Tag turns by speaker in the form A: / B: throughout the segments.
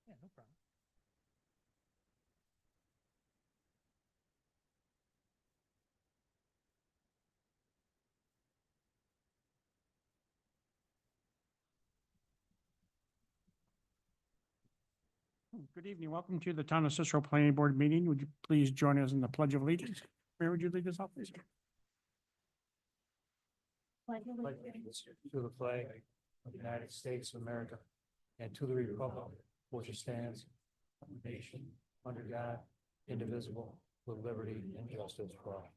A: Yeah, no problem. Good evening. Welcome to the Town of Cicero Planning Board meeting. Would you please join us in the Pledge of Allegiance? Mayor, would you lead us off, please?
B: Allegiance to the flag of the United States of America and to the republic which stands one nation under God, indivisible, with liberty and justice for all.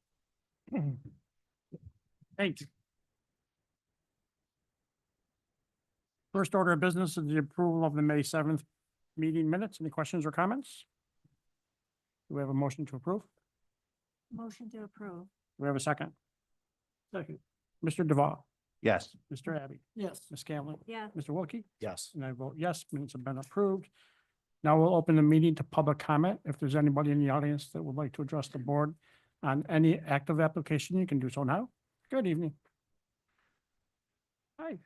A: Thank you. First order of business is the approval of the May 7th meeting minutes. Any questions or comments? Do we have a motion to approve?
C: Motion to approve.
A: Do we have a second?
B: Second.
A: Mr. Duval,
B: Yes.
A: Mr. Abbey,
B: Yes.
A: Ms. Scanlon,
C: Yeah.
A: Mr. Wilkie,
B: Yes.
A: and I vote yes, minutes have been approved. Now we'll open the meeting to public comment. If there's anybody in the audience that would like to address the board on any active application, you can do so now. Good evening. Hi.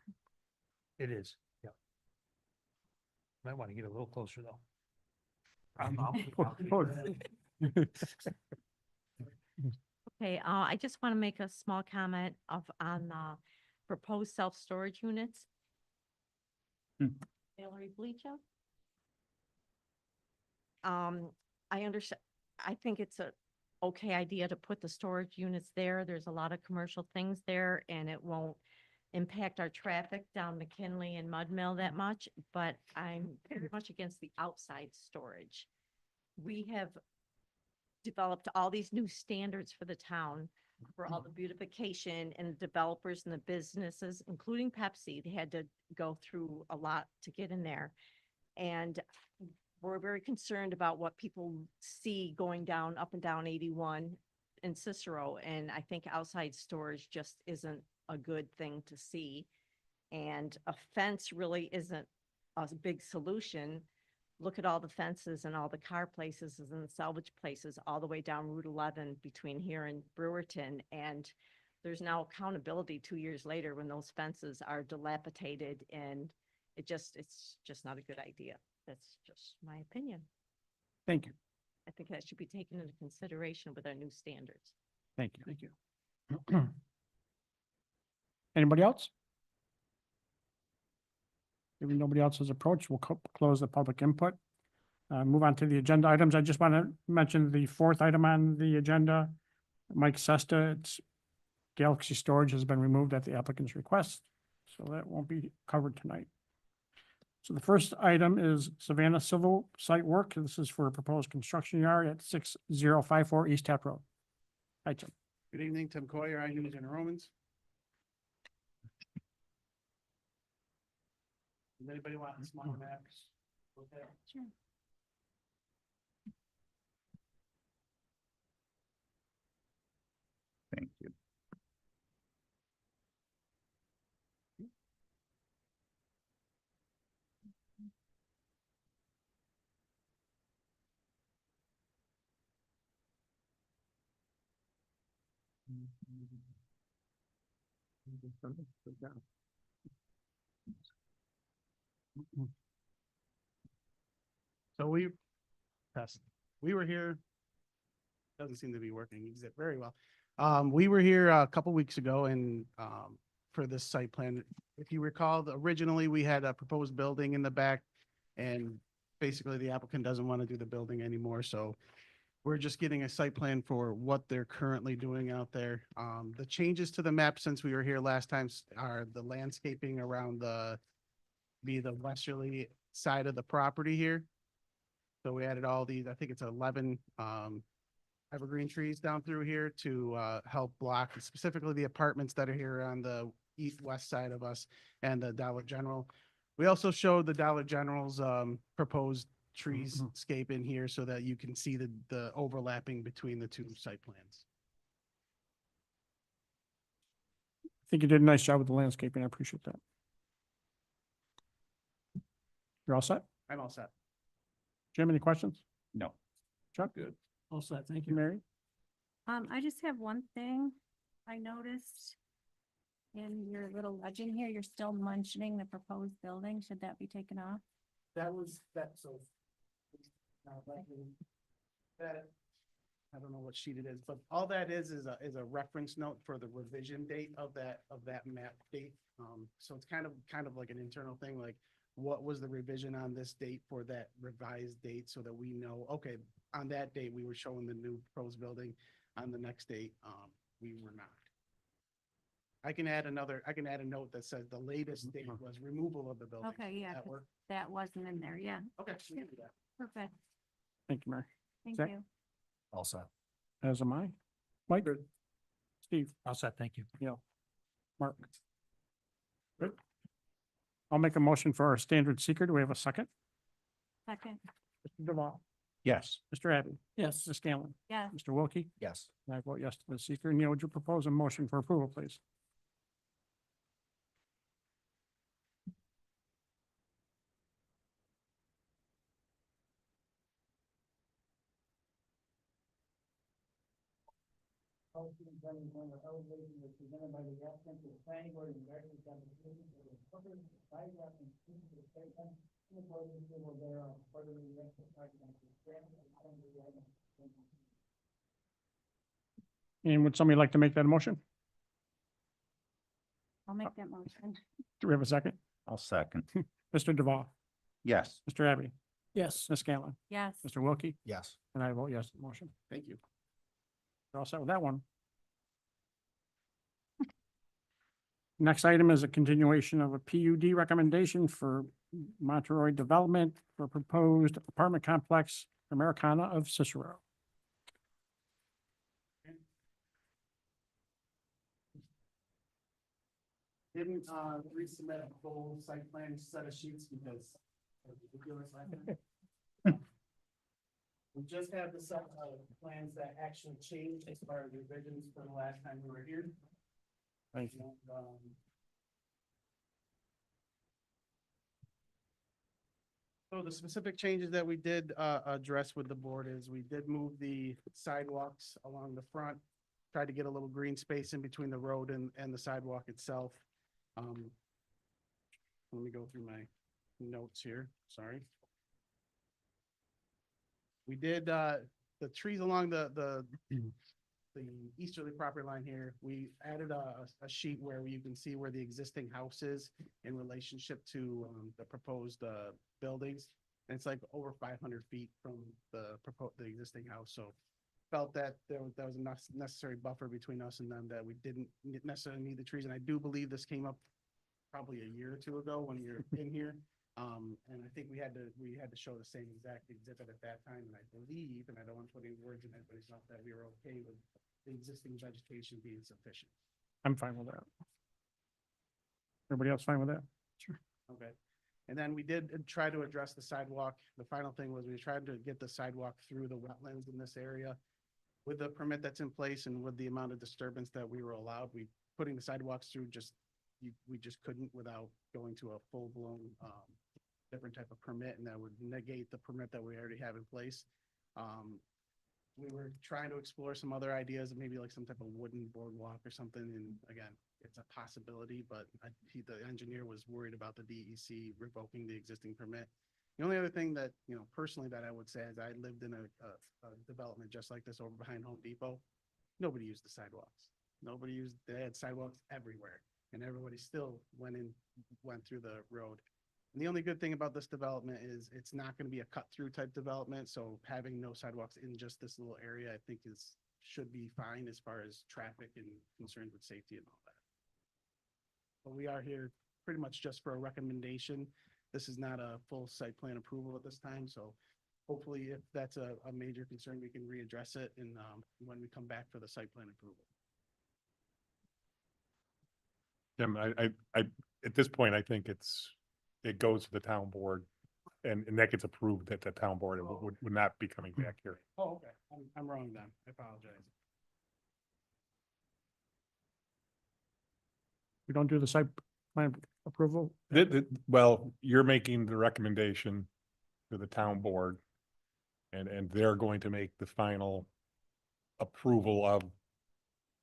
B: It is, yeah. Might want to get a little closer though.
C: Okay, I just want to make a small comment on proposed self-storage units.
A: Hmm.
C: Valerie Bleacher. I understand, I think it's a okay idea to put the storage units there. There's a lot of commercial things there and it won't impact our traffic down McKinley and Mud Mill that much, but I'm very much against the outside storage. We have developed all these new standards for the town for all the beautification and the developers and the businesses, including Pepsi. They had to go through a lot to get in there. And we're very concerned about what people see going down, up and down 81 in Cicero. And I think outside storage just isn't a good thing to see. And a fence really isn't a big solution. Look at all the fences and all the car places and the salvage places all the way down Route 11 between here and Brewerton. And there's now accountability 2 years later when those fences are dilapidated and it's just not a good idea. That's just my opinion.
A: Thank you.
C: I think that should be taken into consideration with our new standards.
A: Thank you. Thank you. Anybody else? If nobody else has approached, we'll close the public input. Move on to the agenda items. I just want to mention the fourth item on the agenda. Mike Sesta, it's Galaxy Storage has been removed at the applicant's request, so that won't be covered tonight. So the first item is Savannah Civil Site Work. This is for a proposed construction yard at 6054 East Tap Road. Hi, Tim.
D: Good evening, Tim Coyer, I News and Romans. Does anybody want smaller maps?
C: Sure.
D: Thank you. So we were here. Doesn't seem to be working very well. We were here a couple weeks ago and for this site plan, if you recall, originally we had a proposed building in the back and basically the applicant doesn't want to do the building anymore. So we're just getting a site plan for what they're currently doing out there. The changes to the map since we were here last time are the landscaping around the westerly side of the property here. So we added all these, I think it's 11 evergreen trees down through here to help block specifically the apartments that are here on the east-west side of us and the Dollar General. We also showed the Dollar General's proposed treescape in here so that you can see the overlapping between the two site plans.
A: I think you did a nice job with the landscaping. I appreciate that. You're all set?
D: I'm all set.
A: Jim, any questions?
D: No.
A: Chuck?
D: Good.
A: All set. Thank you, Mary.
E: I just have one thing I noticed in your little legend here. You're still mentioning the proposed building. Should that be taken off?
D: That was, that, so. That, I don't know what sheet it is, but all that is a reference note for the revision date of that map date. So it's kind of like an internal thing, like what was the revision on this date for that revised date so that we know, okay, on that date, we were showing the new proposed building. On the next date, we were not. I can add a note that says the latest date was removal of the building.
E: Okay, yeah,
D: That
E: 'cause
D: work?
E: that wasn't in there, yeah.
D: Okay. we can do that.
E: Perfect.
A: Thank you, Mary.
E: Thank
A: Zach?
E: you.
B: All set.
A: As am I. Mike? Steve?
B: All set, thank you.
A: Mark? Good. I'll make a motion for our standard seeker. Do we have a second?
E: Second,
A: Mr. Duval?
B: Yes.
A: Mr. Abbey? Yes. Ms. Scanlon?
E: yes.
A: Mr. Wilkie?
B: Yes.
A: And I vote yes to the seeker. Neil, would you propose a motion for approval, please? And would somebody like to make that motion?
E: I'll make that motion.
A: Do we have a second?
B: I'll second.
A: Mr. Duval?
B: Yes.
A: Mr. Abbey? Yes. Ms. Scanlon?
E: Yes.
A: Mr. Wilkie?
B: Yes.
A: And I vote yes to the motion.
D: Thank you.
A: You're all set with that one. Next item is a continuation of a PUD recommendation for Monterey Development for proposed apartment complex Americana of Cicero.
D: Didn't resubmit a full site plan set of sheets because of ridiculous last time. We just have the set of plans that actually changed as far as revisions from the last time we were here.
A: Thank you.
D: And, so the specific changes that we did address with the board is we did move the sidewalks along the front. Tried to get a little green space in between the road and the sidewalk itself. Let me go through my notes here, sorry. We did the trees along the easterly property line here. We added a sheet where you can see where the existing house is in relationship to the proposed buildings. And it's like over 500 feet from the existing house, so felt that there was a necessary buffer between us and them, that we didn't necessarily need the trees. And I do believe this came up probably a year or two ago when you're in here. And I think we had to show the same exact exhibit at that time. And I believe, and I don't want to put any words in anybody's mouth, that we were okay with the existing vegetation being sufficient.
A: I'm fine with that. Everybody else fine with that?
D: Okay. And then we did try to address the sidewalk. The final thing was we tried to get the sidewalk through the wetlands in this area. With the permit that's in place and with the amount of disturbance that we were allowed, putting the sidewalks through we just couldn't without going to a full-blown different type of permit, and that would negate the permit that we already have in place. We were trying to explore some other ideas, maybe like some type of wooden boardwalk or something. And again, it's a possibility, but the engineer was worried about the DEC revoking the existing permit. The only other thing that, personally that I would say is I lived in a development just like this over behind Home Depot. Nobody used the sidewalks. They had sidewalks everywhere, and everybody still went through the road. And the only good thing about this development is it's not going to be a cut through type development. So having no sidewalks in just this little area, I think should be fine as far as traffic and concerns with safety and all that. But we are here pretty much just for a recommendation. This is not a full site plan approval at this time. So hopefully if that's a major concern, we can readdress it and when we come back for the site plan approval.
F: I at this point, I think it goes to the town board and that gets approved at the town board. It would not be coming back here.
D: Oh, okay. I'm wrong then. I apologize.
A: We don't do the site plan approval?
F: Well, you're making the recommendation to the town board and they're going to make the final approval of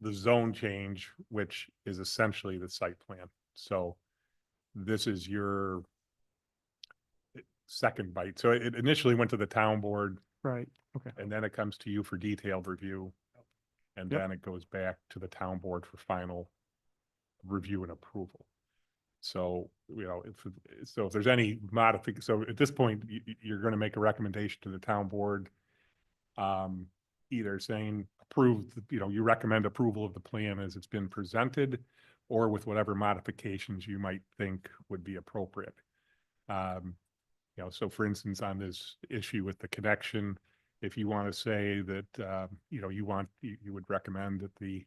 F: the zone change, which is essentially the site plan. So this is second bite. So it initially went to the town board
A: Right, okay.
F: and then it comes to you for detailed review. And
A: Yep.
F: then it goes back to the town board for final review and approval. So, if there's any modification, so at this point, you're gonna make a recommendation to the town board. Either saying you recommend approval of the plan as it's been presented, or with whatever modifications you might think would be appropriate. So for instance, on this issue with the connection, if you want to say that, you would recommend that the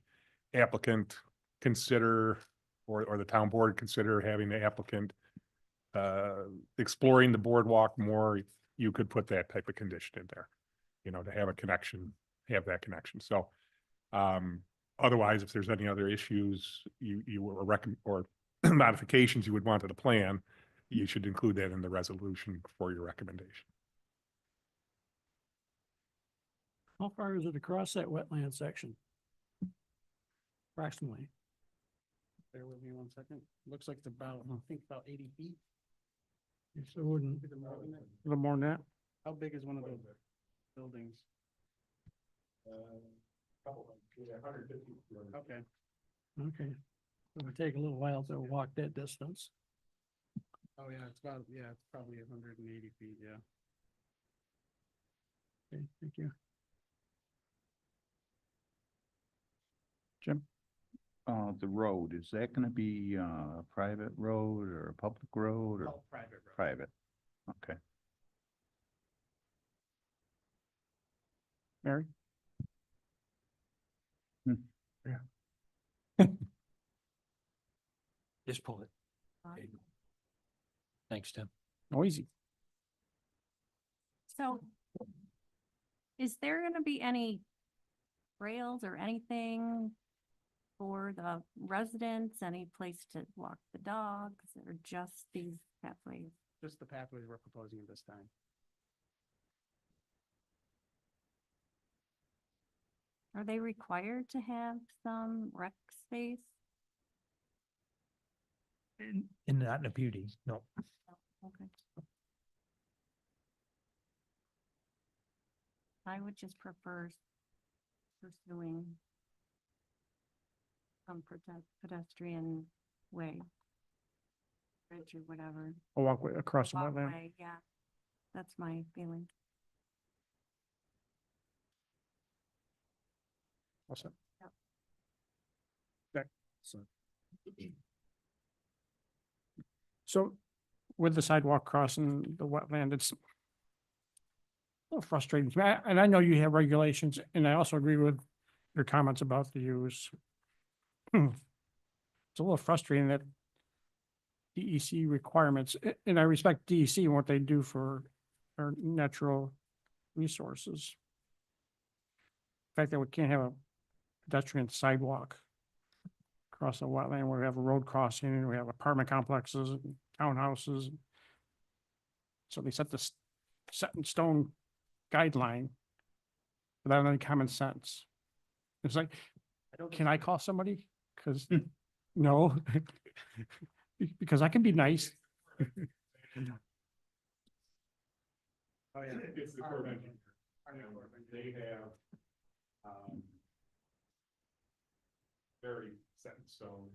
F: applicant consider, or the town board consider having the applicant exploring the boardwalk more, you could put that type of condition in there, to have a connection, have that connection. So, otherwise, if there's any other issues you were or modifications you would want to the plan, you should include that in the resolution for your recommendation.
G: How far is it across that wetland section? Approximately.
D: Bear with me 1 second. Looks like it's about, I think about 80 feet.
G: So it wouldn't,
D: Is it more than that?
A: A little more than that.
D: How big is one of those buildings? Okay.
G: okay. It would take a little while to walk that distance.
D: Oh, yeah, it's probably 180 feet, yeah.
G: Okay, thank you.
A: Jim?
H: The road, is that gonna be a private road or a public road or
D: Oh, private road.
H: private? Okay.
A: Mary?
B: Just pull it. There you go. Thanks, Tim.
A: Noisy.
E: So is there gonna be any trails or anything for the residents, any place to walk the dogs, or just these pathways?
D: Just the pathways we're proposing at this time.
E: Are they required to have some rec space?
B: And not in a beauty, no.
E: Okay. I would just prefer pursuing some pedestrian way. Bridge or whatever.
A: A walkway across the wetland.
E: Walkway, yeah. That's my feeling.
A: Also.
E: Yep.
A: Okay. So with the sidewalk crossing the wetland, it's a little frustrating to me. And I know you have regulations, and I also agree with your comments about the use. It's a little frustrating that DEC requirements, and I respect DEC and what they do for our natural resources. The fact that we can't have a pedestrian sidewalk across the wetland, where we have a road crossing, and we have apartment complexes and townhouses. So they set this set in stone guideline without any common sense. It's like, can I call somebody? Because, no, because I can be nice.
D: Oh, yeah.
F: It's the Corps of Engineers. They have, very set in stone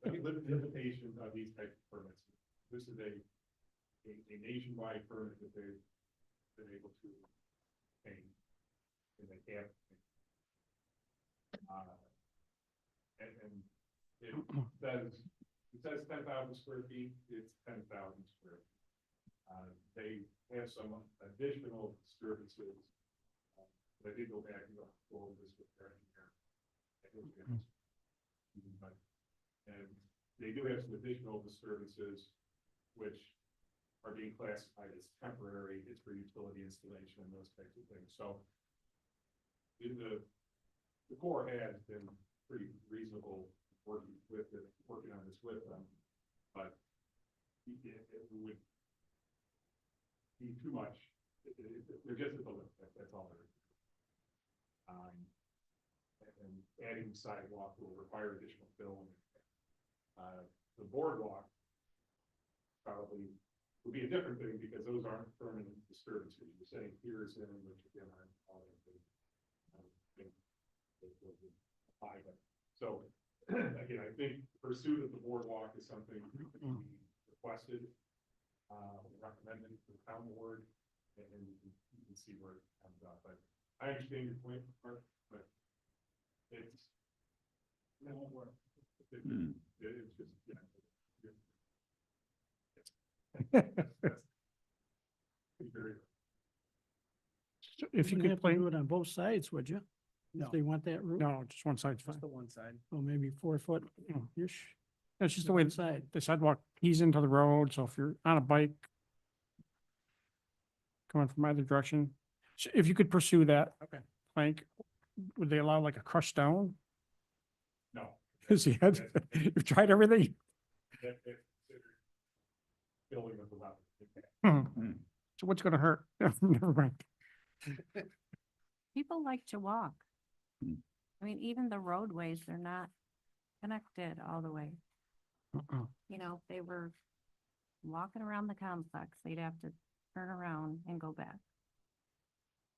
F: limitations of these types of permits. This is a nationwide permit that they've been able to obtain. And they have. And it says 10,000 square feet, it's 10,000 square feet. They have some additional disturbances. But I did go back and go over this with their engineer. And they do have some additional disturbances, which are being classified as temporary. It's for utility installation and those types of things. So the Corps has been pretty reasonable working on this with them, but it would be too much. They're just at the limit. That's all there is. And adding sidewalk will require additional filling. The boardwalk probably would be a different thing because those aren't permanent disturbances. You're saying piers in, which again, I'm calling it. So, again, I think pursuit of the boardwalk is something we requested, recommended to the town board, and you can see where it comes up. But I understand your point, Mark, but it's. It won't work. It's just,
A: So if you
G: Wouldn't
A: could
G: have to
A: play,
G: do it on both sides, would you?
D: No.
G: If they want that route?
A: no, just one side's fine.
D: Just the one side.
G: Or maybe 4 foot.
A: Ish. That's just the way
G: Side.
A: the sidewalk tees into the road, so if you're on a bike coming from either direction, so if you could pursue that.
D: Okay.
A: Plank, would they allow like a crushed stone?
F: no.
A: Cause you had, you've tried everything.
F: Building of the level.
A: Hmm. So what's gonna hurt? Never mind.
E: People like to walk.
H: Hmm.
E: I mean, even the roadways, they're not connected all the way.
A: Uh-uh.
E: You know, if they were walking around the complex, they'd have to turn around and go back.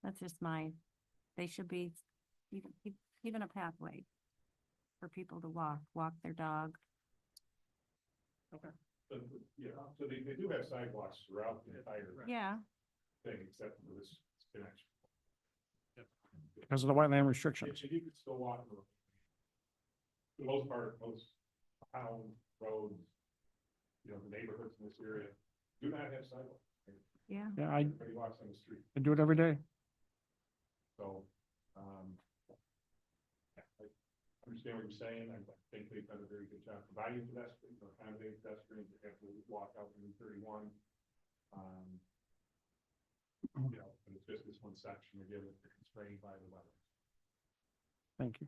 E: That's just they should be even a pathway for people to walk their dog.
F: But, yeah, so they do have sidewalks throughout the entire
E: Yeah,
F: thing, except for this connection.
A: Because of the wetland restrictions.
F: If you could still walk, for the most part, most town roads, you know, the neighborhoods in this area do not have sidewalks.
E: yeah.
A: Yeah, I
F: Everybody walks on the street,
A: do it every day.
F: so, yeah, I understand what you're saying. I think they've done a very good job providing pedestrians, or accommodating pedestrians that have to walk out from 31. You know, but it's just this one section, again, that they're constrained by the weather.
A: Thank you.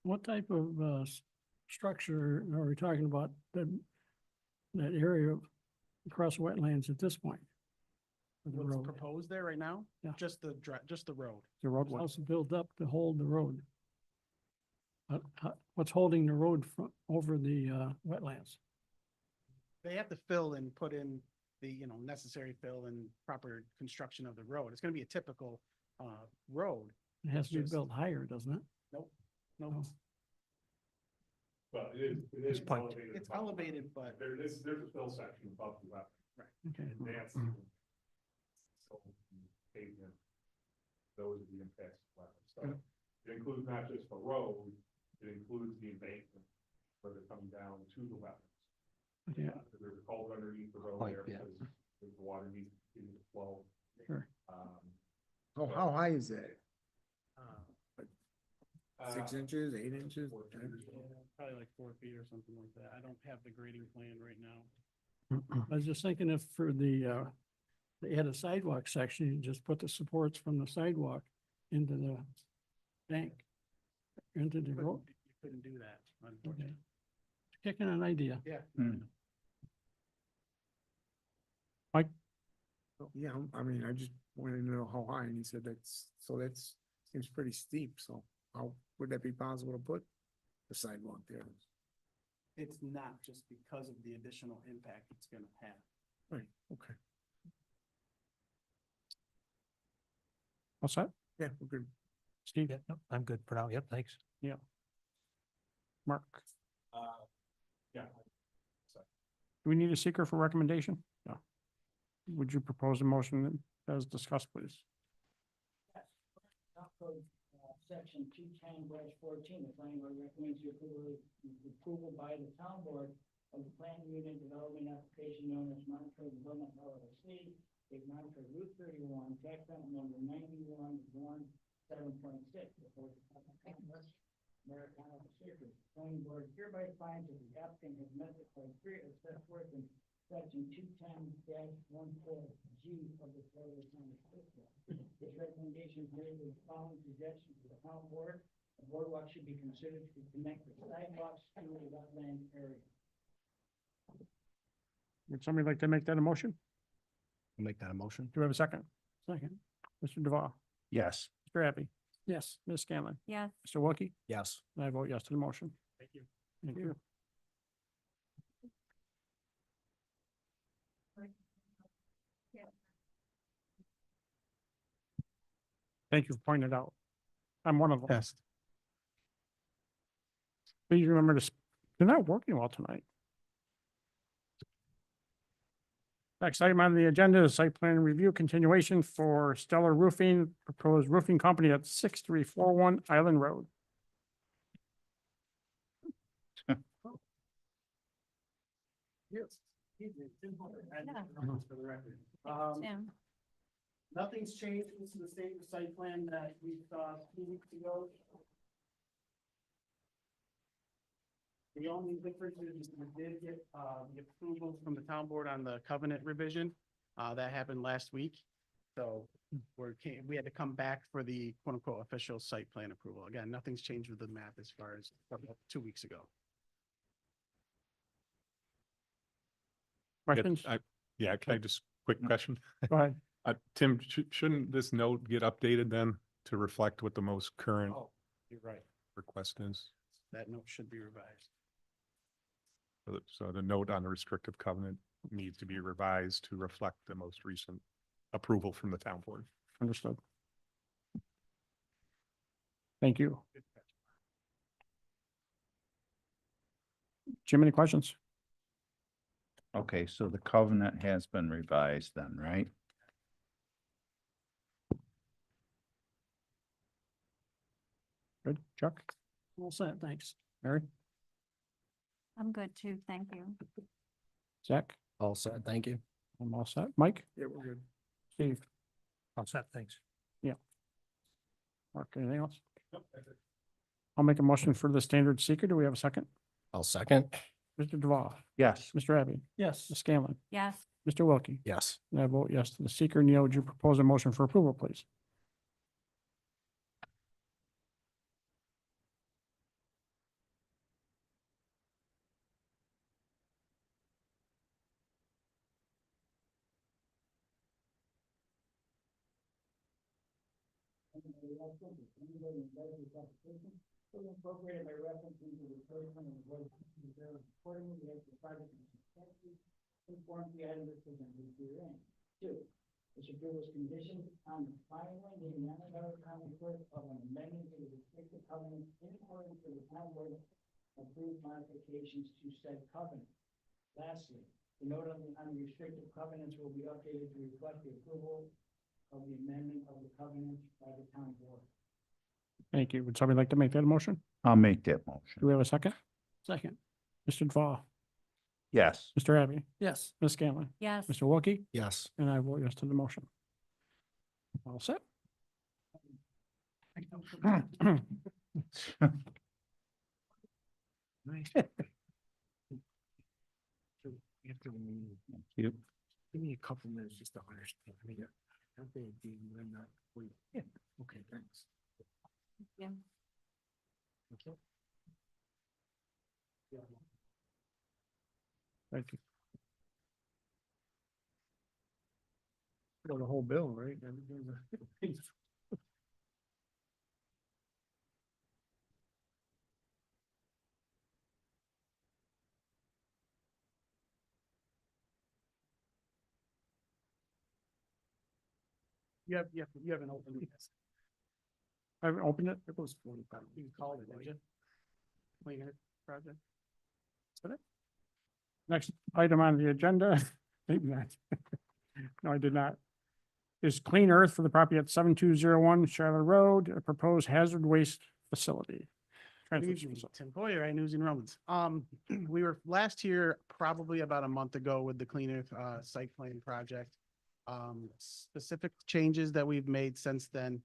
G: What type of structure are we talking about, that area across wetlands at this point? For the
D: What's
G: road,
D: proposed there right now?
G: Yeah.
D: Just just the road.
A: The roadway.
G: house built up to hold the road. What's holding the road over the wetlands?
D: They have to fill and put in the, you know, necessary fill and proper construction of the road. It's gonna be a typical, road.
G: It has to be
D: Just-
G: built higher, doesn't it?
D: No,
G: Oh.
F: But it
B: It's
F: is
B: piped.
F: elevated.
D: it's
F: above.
D: elevated, but
F: There's a fill section above the wetland.
G: Okay.
F: That's. So, pavement, those are the impacts of wetlands. So it includes not just the road, it includes the embankment where they're coming down to the wetlands.
G: Yeah,
F: There's a culvert underneath the road
B: Pipe,
F: there
B: yeah.
F: because the water needs to continue to flow.
G: sure.
I: How high is that?
F: Uh,
I: 6 inches, 8 inches?
F: 4 meters.
D: probably like 4 feet or something like that. I don't have the grading plan right now.
G: I was just thinking if for they had a sidewalk section, you just put the supports from the sidewalk into the bank, into the road.
D: You couldn't do that,
G: Okay.
D: unfortunately.
G: Kicking an idea.
D: Yeah.
I: Yeah, I mean, I just wanted to know how high, and he said seems pretty steep, so how would that be possible to put the sidewalk there?
D: It's not just because of the additional impact it's gonna have.
I: Right, okay,
A: What's that?
I: yeah, we're good.
A: Steve?
B: Yeah, no, I'm good for now. Yep, thanks.
A: Mark?
F: Yeah.
A: Do we need a seeker for recommendation? No. Would you propose a motion as discussed, please?
J: Section 210-14, the planning board recommends your approval by the town board of the plan unit development application known as Montrose Development LLC, a Montrose Route 31, tax map number 91-17.6. Americana Pacific. Planning board hereby finds that the applicant has met the criteria set forth in section 210-14G of the Code of County System. This recommendation is made with the following suggestions to the town board. The boardwalk should be considered to connect the sidewalks to the wetland area.
A: Would somebody like to make that a motion?
D: I'll make that a motion.
A: Do we have a second?
G: Second,
A: Mr. Duval,
H: Yes.
A: Mr. Happy,
G: yes.
A: Ms. Scanlon,
E: Yes,
A: Mr. Wilkie,
B: Yes.
A: and I vote yes to the motion.
D: Thank you.
A: Thank you. Thank you for pointing it out. I'm one of them.
D: Test.
A: Please remember to, they're not working well tonight. Next item on the agenda is site plan review continuation for Stellar Roofing, proposed roofing company at 6341 Island Road.
E: Tim.
D: Nothing's changed. This is the same site plan that we saw 2 weeks ago. The only difference is we did get, the approval from the town board on the covenant revision. That happened last week. So we had to come back for the quote unquote official site plan approval. Again, nothing's changed with the map as far as 2 weeks ago.
A: Questions?
F: Yeah, can I just, quick question?
A: Go ahead.
F: Tim, shouldn't this note get updated then to reflect what the most current
B: Oh, you're right.
F: request is?
D: That note should be revised.
F: So the note on the restrictive covenant needs to be revised to reflect the most recent approval from the town board.
A: Understood. Thank you. Jim, any questions?
H: Okay, so the covenant has been revised then, right?
A: Good. Chuck?
G: All set, thanks.
A: Mary?
E: I'm good too, thank you.
A: Zach?
K: All set, thank you.
A: I'm all set. Mike?
I: Yeah, we're good.
A: Steve?
B: All set, thanks.
A: Mark, anything else? I'll make a motion for the standard seeker. Do we have a second?
K: I'll second.
A: Mr. Duval?
H: Yes.
A: Mr. Abbey?
G: Yes,
A: Ms. Scanlon?
E: Yes,
A: Mr. Wilkie?
K: Yes.
A: And I vote yes to the seeker. Neil, would you propose a motion for approval, please?
J: Incorporated by reference into the code and the voice accordingly, we have the project conform the item that's presented to you. 2, this approval is conditioned on the filing the Manitoba County Clerk of an amendment to the restricted covenant in accordance with the town board approved modifications to said covenant. Lastly, the note on the restricted covenants will be updated to reflect the approval of the amendment of the covenant by the town board.
A: Thank you. Would somebody like to make that a motion?
H: I'll make that
A: Do
H: motion.
A: we have a second?
G: second.
A: Mr. Duval?
H: Yes.
A: Mr. Abbey?
G: Yes,
A: Ms. Scanlon?
E: yes.
A: Mr. Wilkie?
K: Yes.
A: And I vote yes to the motion. All set?
H: Thank you.
I: Give me a couple minutes just to understand. I mean, don't they be, we're not, yeah, okay, thanks.
E: Yeah.
I: Okay.
A: Thank you.
I: Well, the whole bill, right? I mean, there's a-
D: You haven't opened it.
A: I haven't opened it.
I: It was 45.
D: You called it, did you? Cleaner project.
A: Next item on the agenda, maybe not. No, I did not. Is Clean Earth for the property at 7201 Charlotte Road, a proposed hazard waste facility.
D: Good
A: Transfer
D: evening,
A: facility.
D: Tim Boyer, I News and Romans. We were last here probably about a month ago with the Cleaner site plan project. Specific changes that we've made since then.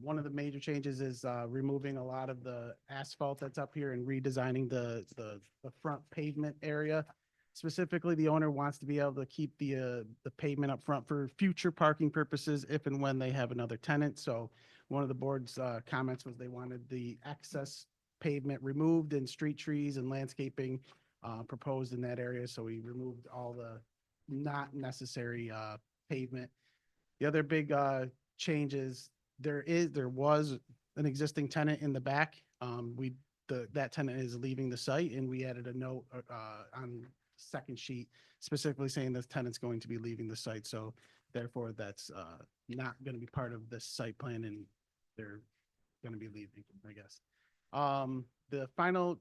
D: One of the major changes is removing a lot of the asphalt that's up here and redesigning the front pavement area. Specifically, the owner wants to be able to keep the pavement up front for future parking purposes if and when they have another tenant. So one of the board's comments was they wanted the excess pavement removed and street trees and landscaping proposed in that area. So we removed all the not necessary pavement. The other big change is there was an existing tenant in the back. That tenant is leaving the site, and we added a note on the second sheet specifically saying this tenant's going to be leaving the site. So therefore that's not gonna be part of this site plan and they're gonna be leaving, I guess. The final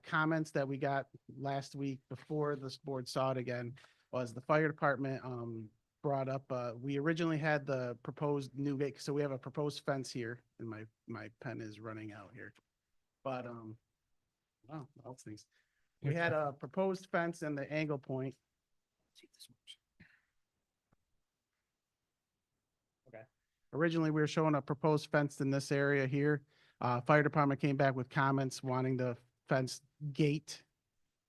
D: comments that we got last week before this board saw it again was the fire department brought up, we originally had the proposed new gate, so we have a proposed fence here, and my pen is running out here. But, wow, all things. We had a proposed fence in the angle point. Okay. Originally, we were showing a proposed fence in this area here. Fire department came back with comments wanting the fence gate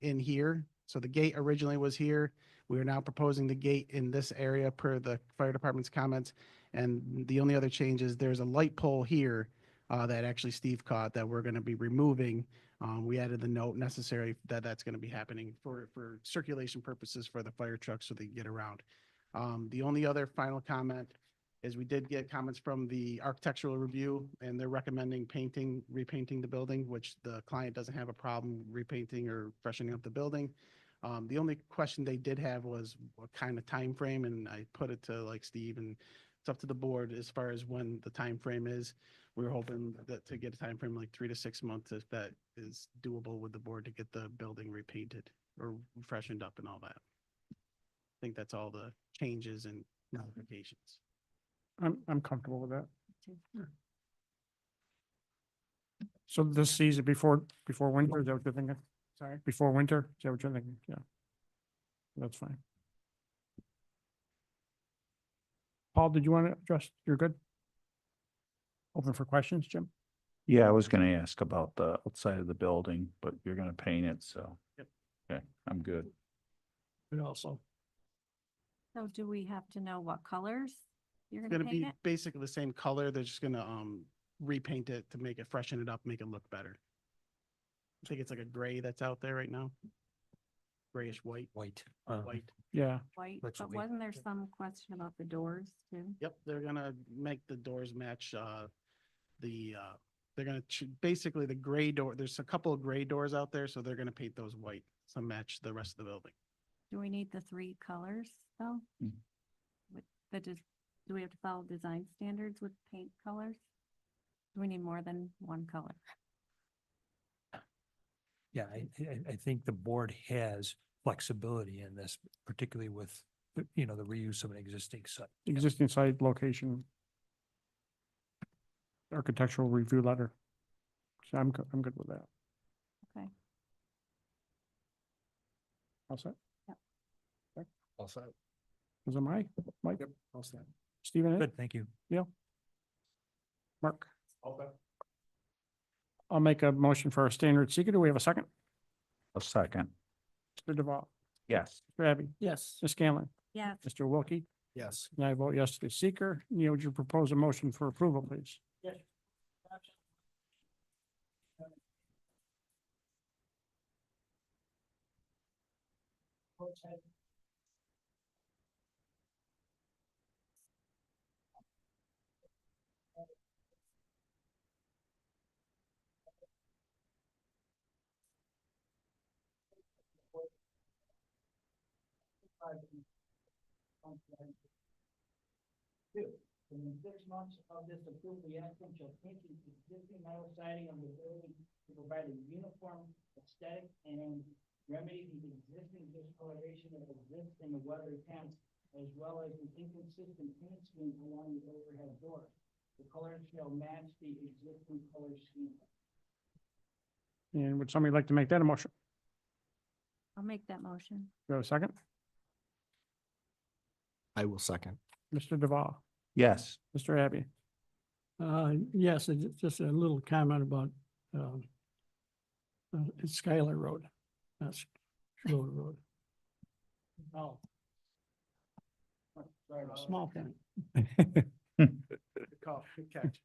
D: in here. So the gate originally was here. We are now proposing the gate in this area per the fire department's comments. And the only other change is there's a light pole here that actually Steve caught that we're going to be removing. We added the note necessary that that's going to be happening for circulation purposes for the fire trucks so they can get around. The only other final comment is we did get comments from the architectural review and they're recommending repainting the building, which the client doesn't have a problem repainting or freshening up the building. The only question they did have was what kind of time frame, and I put it to like Steve, and it's up to the board as far as when the time frame is. We were hoping that to get a time frame like 3 to 6 months, if that is doable with the board to get the building repainted or freshened up and all that. I think that's all the changes and modifications.
A: I'm comfortable with that. So this season before winter, is that what you're thinking? Sorry, before winter, is that what you're thinking? Yeah. That's fine. Paul, did you want to address? You're good? Open for questions, Jim?
H: Yeah, I was gonna ask about the outside of the building, but you're gonna paint it, so.
D: Yep.
H: Okay, I'm good.
G: But also,
E: So do we have to know what colors you're
D: It's
E: gonna
D: gonna
E: paint
D: be
E: it?
D: basically the same color. They're just gonna repaint it to make it freshen it up, make it look better. I think it's like a gray that's out there right now. Grayish white,
B: White.
D: white.
A: Yeah,
E: White,
B: Let's
E: but
B: wait.
E: wasn't there some question about the doors too?
D: Yep, they're gonna make the doors match they're gonna basically the gray door. There's a couple of gray doors out there, so they're gonna paint those white to match the rest of the building.
E: Do we need the 3 colors though?
H: Mm.
E: With do we have to follow design standards with paint colors? Do we need more than 1 color?
B: Yeah, I think the board has flexibility in this, particularly with, the reuse of an existing site.
A: existing site location. Architectural review letter. So I'm good with that.
E: Okay.
A: All set?
K: All set.
A: Was it Mike?
I: Yep, all set.
A: Stephen?
B: Good, thank you.
A: Mark? I'll make a motion for a standard seeker. Do we have a second?
H: A second.
A: Mr. Duval,
H: Yes.
A: Mr. Abbey,
G: yes,
A: Ms. Scanlon,
E: Yes,
A: Mr. Wilkie,
K: Yes.
A: and I vote yes to the seeker. Neil, would you propose a motion for approval, please?
J: Yes. Two, within 6 months of this approval, the applicant shall paint the existing metal siding of the building to provide a uniform aesthetic and remedy the existing discoloration that exists in the weathered panels, as well as an inconsistent paint scheme along the overhead door. The colors shall match the existing color scheme.
A: And would somebody like to make that a motion?
E: I'll make that motion.
A: Do you have a second?
K: I will second.
A: Mr. Duval,
H: Yes.
A: Mr. Abbey,
G: yes, it's just a little comment about, it's Skylar Road, that's Schroeder Road,
J: Oh. Sorry about that.
G: small thing.
D: Good call, good catch.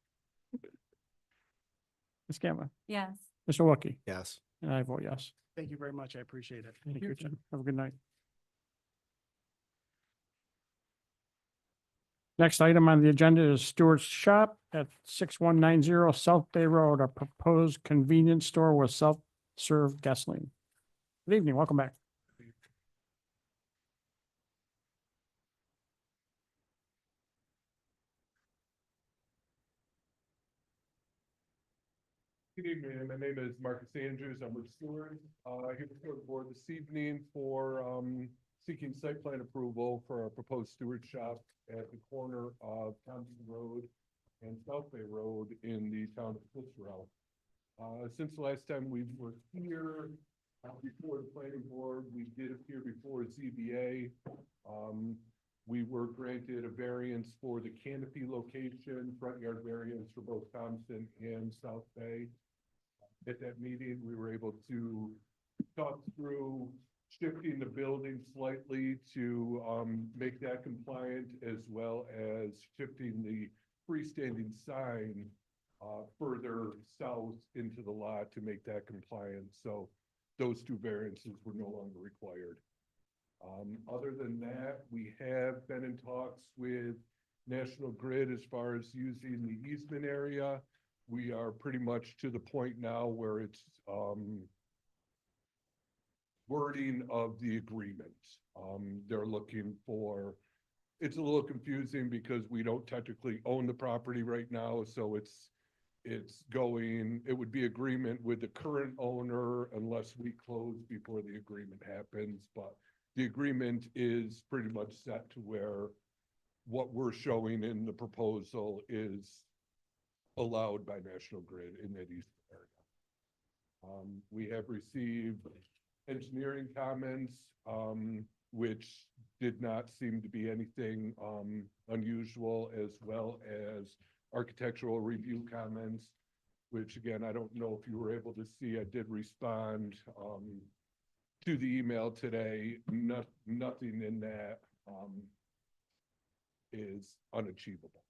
A: Ms. Scanlon,
E: Yes,
A: Mr. Wilkie,
K: Yes.
A: and I vote yes.
D: Thank you very much. I appreciate it.
A: Thank you, Jim. Have a good night. Next item on the agenda is Stewart's Shop at 6190 South Bay Road, a proposed convenience store with self-serve gasoline. Good evening, welcome back.
L: Good evening, my name is Marcus Andrews, I'm with Stewart, here before the board this evening for, seeking site plan approval for our proposed Stewart shop at the corner of Thompson Road and South Bay Road in the town of Cicero. Since the last time we were here, before the planning board, we did appear before ZBA. We were granted a variance for the canopy location, front yard variance for both Thompson and South Bay. At that meeting, we were able to talk through shifting the building slightly to make that compliant, as well as shifting the freestanding sign further south into the lot to make that compliant. So those two variances were no longer required. Other than that, we have been in talks with National Grid as far as using the easement area. We are pretty much to the point now where it's wording of the agreement. They're looking for, it's a little confusing because we don't technically own the property right now, so it's going, it would be agreement with the current owner unless we close before the agreement happens, but the agreement is pretty much set to where what we're showing in the proposal is allowed by National Grid in that east area. We have received engineering comments, which did not seem to be anything unusual, as well as architectural review comments, which again, I don't know if you were able to see, I did respond to the email today. Nothing in that is unachievable.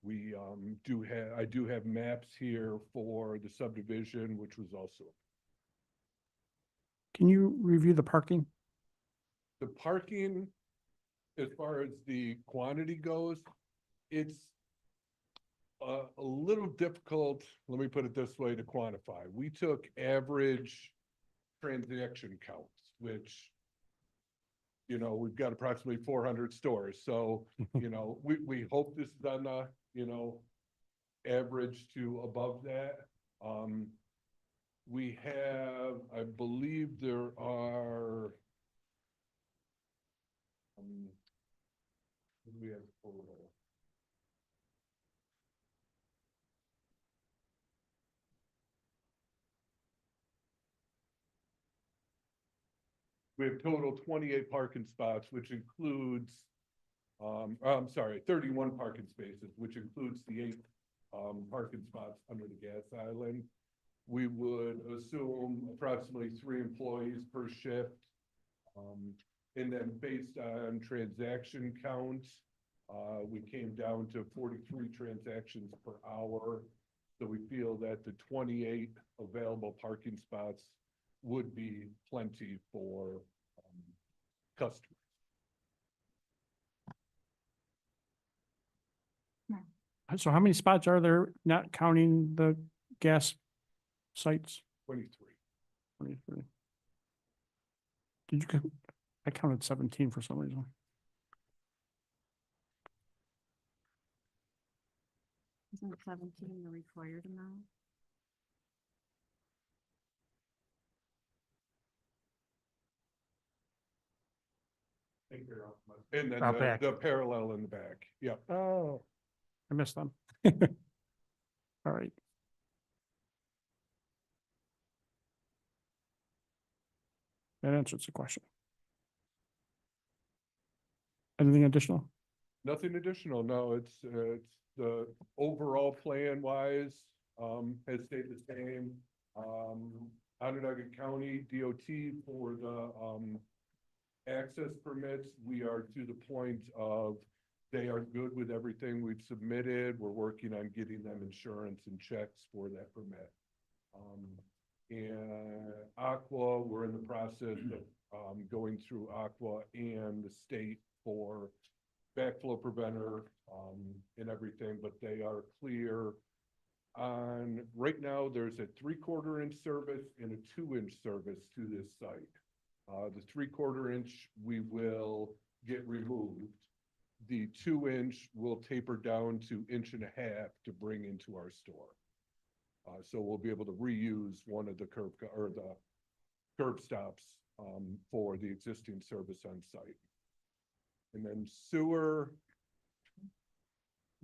L: We I do have maps here for the subdivision, which was also.
A: Can you review the parking?
L: The parking, as far as the quantity goes, it's a little difficult, let me put it this way, to quantify. We took average transaction counts, which, you know, we've got approximately 400 stores. So, you know, we hope this is on the, you know, average to above that. We have, I believe there are, we have total. We have total 28 parking spots, which includes, I'm sorry, 31 parking spaces, which includes the 8 parking spots under the gas island. We would assume approximately 3 employees per shift. And then based on transaction count, we came down to 43 transactions per hour. So we feel that the 28 available parking spots would be plenty for customers.
A: So how many spots are there, not counting the gas sites?
L: 23.
A: 23. Did you, I counted 17 for some reason.
E: Isn't 17 the required amount?
L: And then
A: Out back.
L: the parallel in the back. Yeah.
A: Oh, I missed them. All right. That answers the question. Anything additional?
L: Nothing additional. No, it's the overall plan wise, has stayed the same. Onondaga County DOT for the, access permits, we are to the point of they are good with everything we've submitted. We're working on getting them insurance and checks for that permit. And Aqua, we're in the process of going through Aqua and the state for backflow preventer and everything, but they are clear on, right now, there's a 3/4 inch service and a 2-inch service to this site. The 3/4 inch we will get removed. The 2-inch will taper down to 1.5 inches to bring into our store. So we'll be able to reuse one of the curb stops, for the existing service on site. And then sewer, a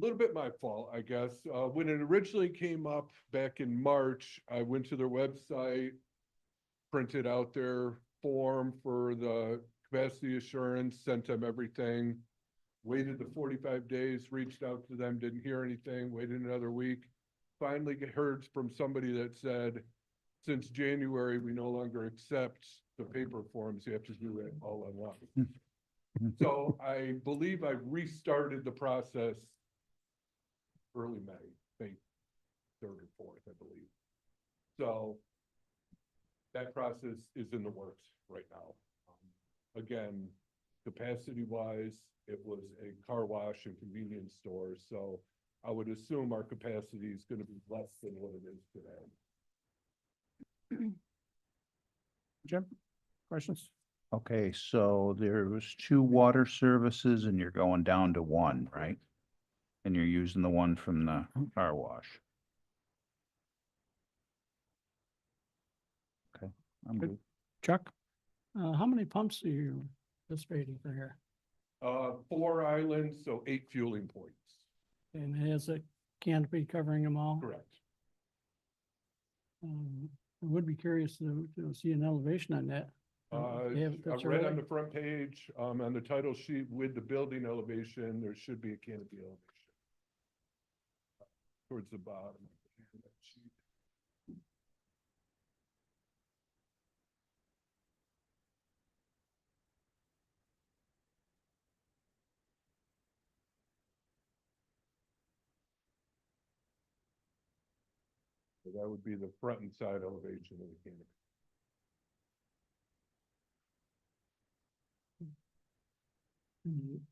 L: little bit my fault, I guess. When it originally came up back in March, I went to their website, printed out their form for the capacity assurance, sent them everything. Waited the 45 days, reached out to them, didn't hear anything, waited another week. Finally heard from somebody that said, since January, we no longer accept the paper forms. You have to do it all online. So I believe I restarted the process early May 3rd or 4th, I believe. So that process is in the works right now. Again, capacity wise, it was a car wash and convenience store. So I would assume our capacity is going to be less than what it is today.
A: Jim, questions?
H: Okay, so there was 2 water services and you're going down to 1, right? And you're using the one from the car wash. Okay, I'm
A: Good.
H: good.
A: Chuck?
G: How many pumps are you anticipating for here?
L: 4 islands, so 8 fueling points.
G: And has a canopy covering them all?
L: Correct.
G: I would be curious to see an elevation on that. Yeah, that's
L: Right on
G: early.
L: the front page, on the title sheet with the building elevation, there should be a canopy elevation. Towards the bottom. of that sheet. So that would be the front and side elevation of the canopy.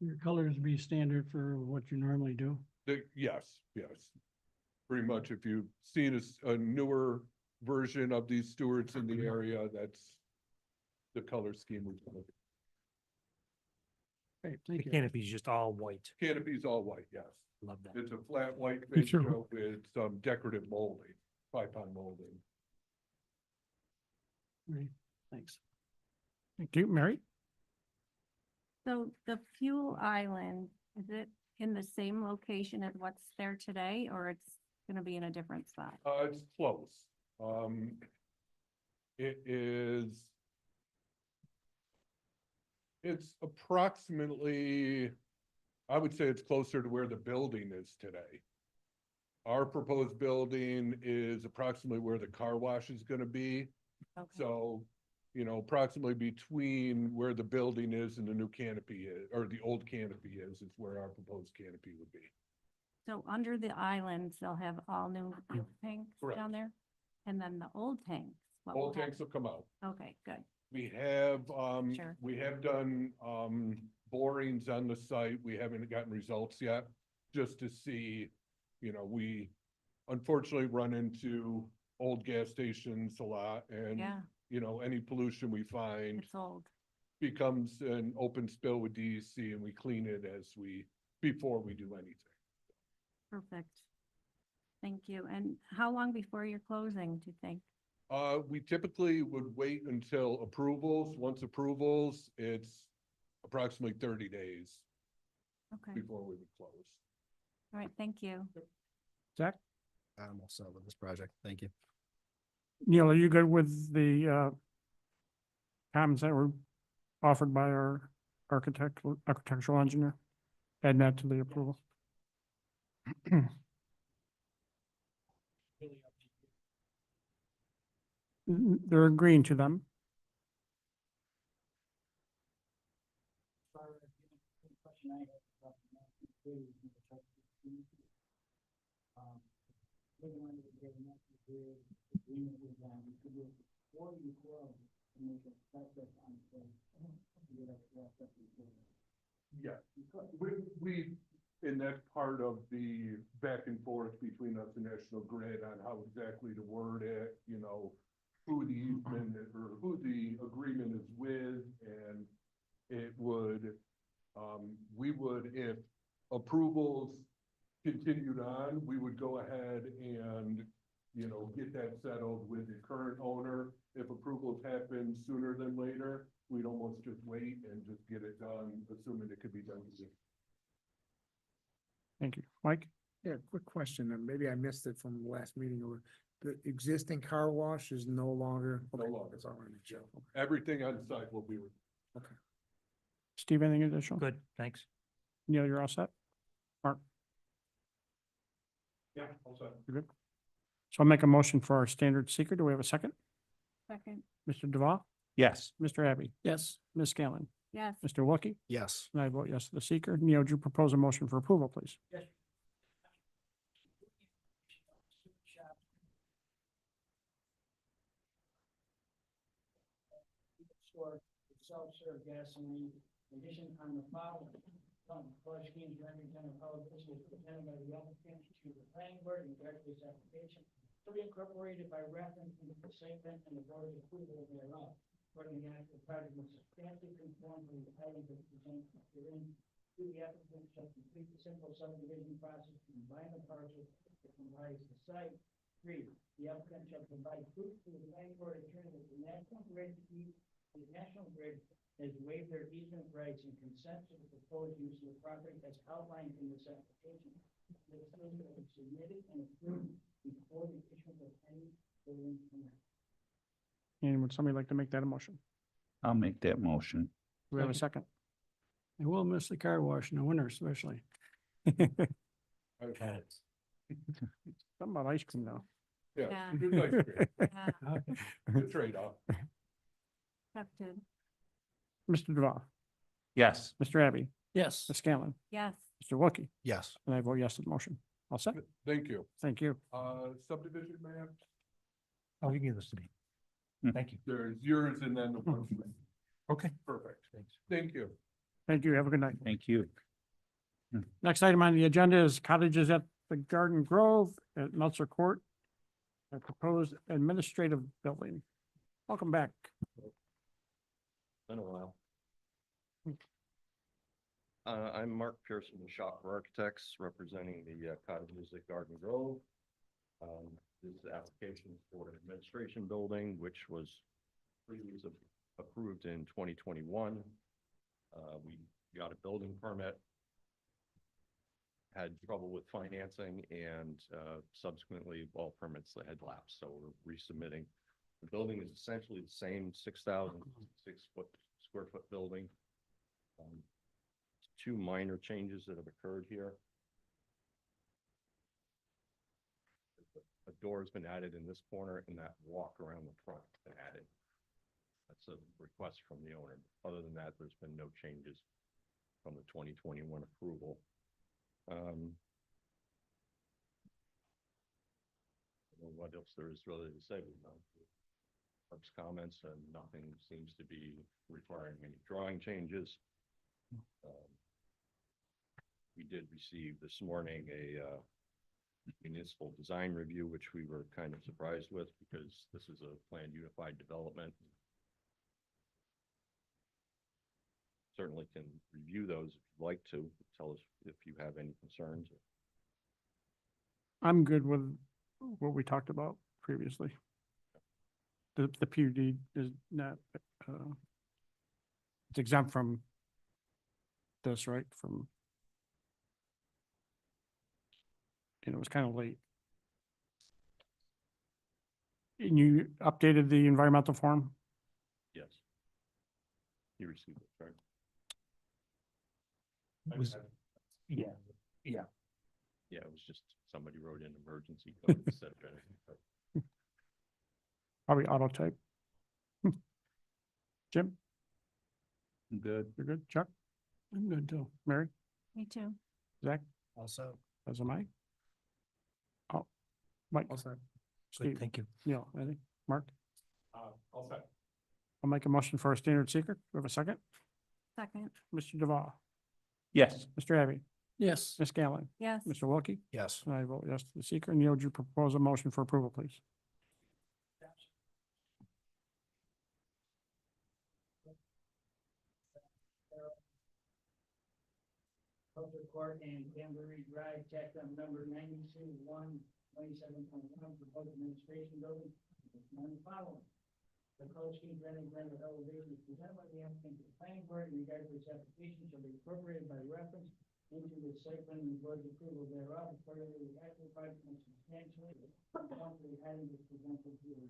G: Your colors be standard for what you normally do?
L: Yes. Pretty much if you've seen a newer version of these stewards in the area, that's the color scheme we're going.
G: Great,
B: The
G: thank you.
B: canopy's just all white.
L: Canopy's all white, yes.
B: Love that.
L: It's a flat white
A: Me
L: fascia
A: too.
L: with some decorative molding, 5-pound molding.
G: Great, thanks.
A: Thank you. Mary?
E: So the fuel island, is it in the same location as what's there today, or it's gonna be in a different spot?
L: It's close. It is. It's approximately, I would say it's closer to where the building is today. Our proposed building is approximately where the car wash is gonna be.
E: Okay.
L: So, approximately between where the building is and the new canopy is, or the old canopy is where our proposed canopy would be.
E: So under the islands, they'll have all new fuel tanks
L: Correct.
E: down there? And then the old tanks? what will
L: Old tanks
E: happen?
L: will come out.
E: Okay, good.
L: We have,
E: Sure.
L: we have done, borings on the site. We haven't gotten results yet, just to see, we unfortunately run into old gas stations a lot and,
E: Yeah,
L: any pollution we find
E: it's old.
L: becomes an open spill with DEC and we clean it before we do anything.
E: Perfect. Thank you. And how long before you're closing, do you think?
L: We typically would wait until approvals. Once approvals, it's approximately 30 days
E: Okay,
L: before we would close.
E: all right, thank you.
A: Zach?
K: I'm all set with this project. Thank you.
A: Neil, are you good with the comments that were offered by our architectural engineer? Add that to the approval. They're agreeing to them.
J: Question I have about the agreement with them, we could do it before you close and make a special on the.
L: Yeah, and that's part of the back and forth between us and National Grid on how exactly to word it, who the easement or who the agreement is with, and it would, we would, if approvals continued on, we would go ahead and get that settled with the current owner. If approvals happen sooner than later, we'd almost just wait and just get it done, assuming it could be done easy.
A: Thank you. Mike?
I: Yeah, quick question, and maybe I missed it from the last meeting, or the existing car wash is no longer?
L: No
I: Okay,
L: longer.
I: that's all I need to know.
L: Everything on site will be.
A: Steve, anything additional?
B: Good, thanks.
A: Neil, you're all set? Mark?
L: Yeah, also.
A: You're good? So I'll make a motion for our standard seeker. Do we have a second?
E: Second,
A: Mr. Duval?
H: Yes.
A: Mr. Abbey?
G: Yes.
A: Ms. Scanlon?
E: yes.
A: Mr. Wilkie?
K: Yes.
A: And I vote yes to the seeker. Neil, would you propose a motion for approval, please?
J: Store self-serve gasoline, condition on the following. Color schemes rendering general public officials presented by the applicant to the planning board in regard to this application to be incorporated by reference into the statement and the board's approval thereof. According to the actual project must substantially conform to the items that present herein. To the applicant shall complete the simple subdivision process to combine the parcels that comprise the site. 3, the applicant shall provide proof to the planning board attorney that the National Grid has waived their easement rights and consent to the proposed use of the property as outlined in this application. The facility will be submitted and approved before the issuance of any building permit.
A: And would somebody like to make that a motion?
H: I'll make that motion.
A: Do we have a second?
G: And we'll miss the car wash in the winter especially.
A: Something about ice cream though.
L: Yeah,
E: Yeah.
L: good ice cream.
E: Yeah,
L: Good trade-off.
E: accepted,
A: Mr. Duval?
H: Yes.
A: Mr. Abbey?
G: Yes.
A: Ms. Scanlon?
E: yes.
A: Mr. Wilkie?
K: Yes.
A: And I vote yes to the motion. All set?
L: Thank you.
A: Thank you.
L: Subdivision map,
B: Oh, you can give this to me.
H: Hmm.
B: Thank you.
L: there's yours and then the one.
B: Okay.
L: Perfect.
B: Thanks.
L: Thank you.
A: Thank you. Have a good night.
H: Thank you.
A: Next item on the agenda is cottages at the Garden Grove at Meltzer Court. A proposed administrative building. Welcome back.
M: Been a while. I'm Mark Pearson with Shopper Architects, representing the cottages at Garden Grove. This is the application for an administration building, which was previously approved in 2021. We got a building permit, had trouble with financing, and subsequently all permits that had lapsed, so we're resubmitting. The building is essentially the same 6,006 square foot building. Two minor changes that have occurred here. A door has been added in this corner, and that walk around the front has been added. That's a request from the owner. Other than that, there's been no changes from the 2021 approval. I don't know what else there is really to say. Parks comments, and nothing seems to be requiring any drawing changes. We did receive this morning a municipal design review, which we were kind of surprised with because this is a planned unified development. Certainly can review those if you'd like to. Tell us if you have any concerns.
A: I'm good with what we talked about previously. The PUD is not, it's exempt from this, right? From, it was kind of late. And you updated the environmental form?
M: Yes. You received it, right?
B: Yeah, yeah.
M: Yeah, it was just somebody wrote in emergency code instead of anything, but
A: Probably auto type. Jim,
H: Good.
A: you're good? Chuck,
G: I'm good too.
A: Mary,
E: Me too.
A: Zach,
K: Also.
A: as am I. Oh, Mike,
I: Also,
B: Good,
A: Steve,
B: thank you.
A: Neil, anything? Mark?
L: All set.
A: I'll make a motion for a standard seeker. We have a second.
E: Second,
A: Mr. Duval,
H: Yes.
A: Mr. Abbey,
G: Yes.
A: Ms. Scanlon,
E: yes.
A: Mr. Wilkie,
K: Yes.
A: and I vote yes to the seeker. Neil, would you propose a motion for approval, please?
J: Public Court and Danbury Drive, tax on number 92-1 27.1, proposed administration building, is none following. The code scheme granting granted elevation is presented by the applicant to the planning board in regard to this application shall be incorporated by reference into the site plan and board's approval thereof. Accordingly, the actual project must substantially conform to the item that's presented here.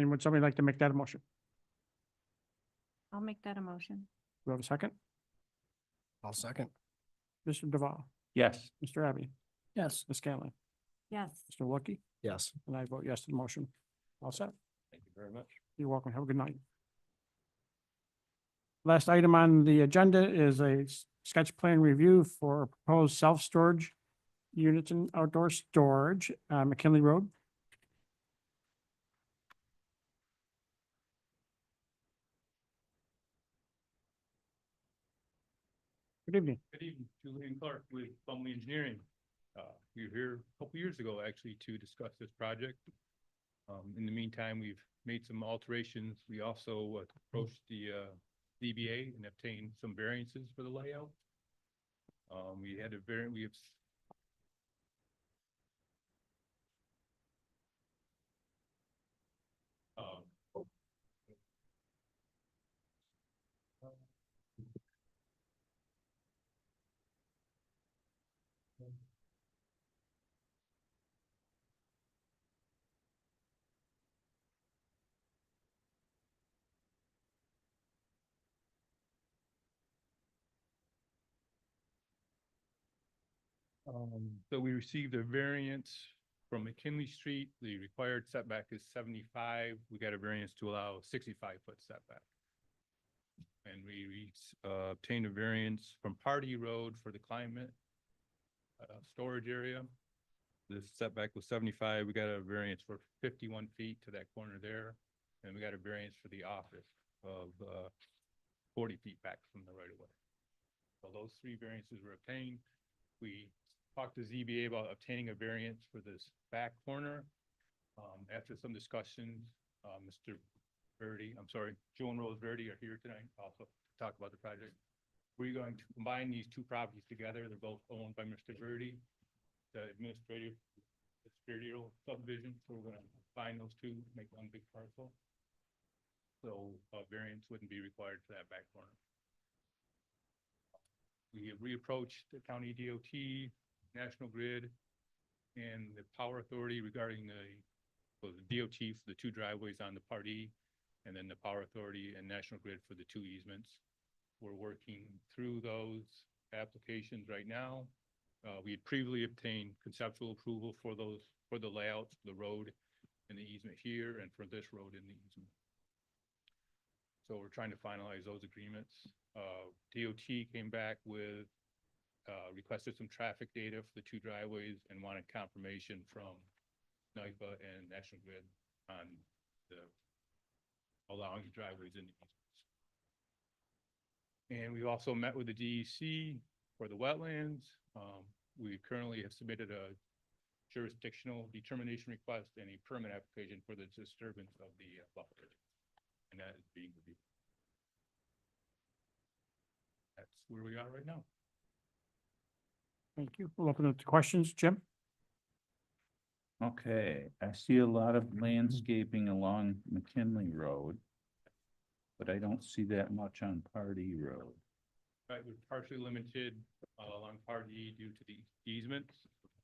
A: And would somebody like to make that a motion?
E: I'll make that a motion.
A: Do we have a second?
K: I'll second.
A: Mr. Duval,
H: Yes.
A: Mr. Abbey,
G: Yes.
A: Ms. Scanlon,
E: Yes.
A: Mr. Lucky,
K: Yes.
A: and I vote yes to the motion. All set.
M: Thank you very much.
A: You're welcome. Have a good night. Last item on the agenda is a sketch plan review for proposed self-storage units and outdoor storage, McKinley Road. Good evening.
N: Good evening, Julian Clark with Plumley Engineering. We were here a couple years ago actually to discuss this project. In the meantime, we've made some alterations. We also approached the DBA and obtained some variances for the layout. We had a variant, we have so we received a variance from McKinley Street. The required setback is 75. We got a variance to allow 65-foot setback. And we obtained a variance from Party Road for the climate storage area. The setback was 75. We got a variance for 51 feet to that corner there. And we got a variance for the office of 40 feet back from the right of way. So those three variances were obtained. We talked to ZBA about obtaining a variance for this back corner. After some discussions, Mr. Verdi, I'm sorry, Joe and Rose Verdi are here tonight also to talk about the project. We're going to combine these two properties together. They're both owned by Mr. Verdi, the administrative subdivision. So we're going to combine those two, make one big parcel. So a variance wouldn't be required for that back corner. We have reapproached the county DOT, National Grid, and the Power Authority regarding the DOT for the two driveways on the Part E, and then the Power Authority and National Grid for the two easements. We're working through those applications right now. We had previously obtained conceptual approval for the layouts, for the road and the easement here, and for this road in the easement. So we're trying to finalize those agreements. DOT came back with, requested some traffic data for the two driveways and wanted confirmation from NIPA and National Grid on the allowing the driveways in the easements. And we also met with the DEC for the wetlands. We currently have submitted a jurisdictional determination request and a permit application for the disturbance of the buffer. And that is being reviewed. That's where we are right now.
A: Thank you. We'll open it to questions. Jim?
H: Okay, I see a lot of landscaping along McKinley Road, but I don't see that much on Party Road.
N: Right, we're partially limited along Part E due to the easements.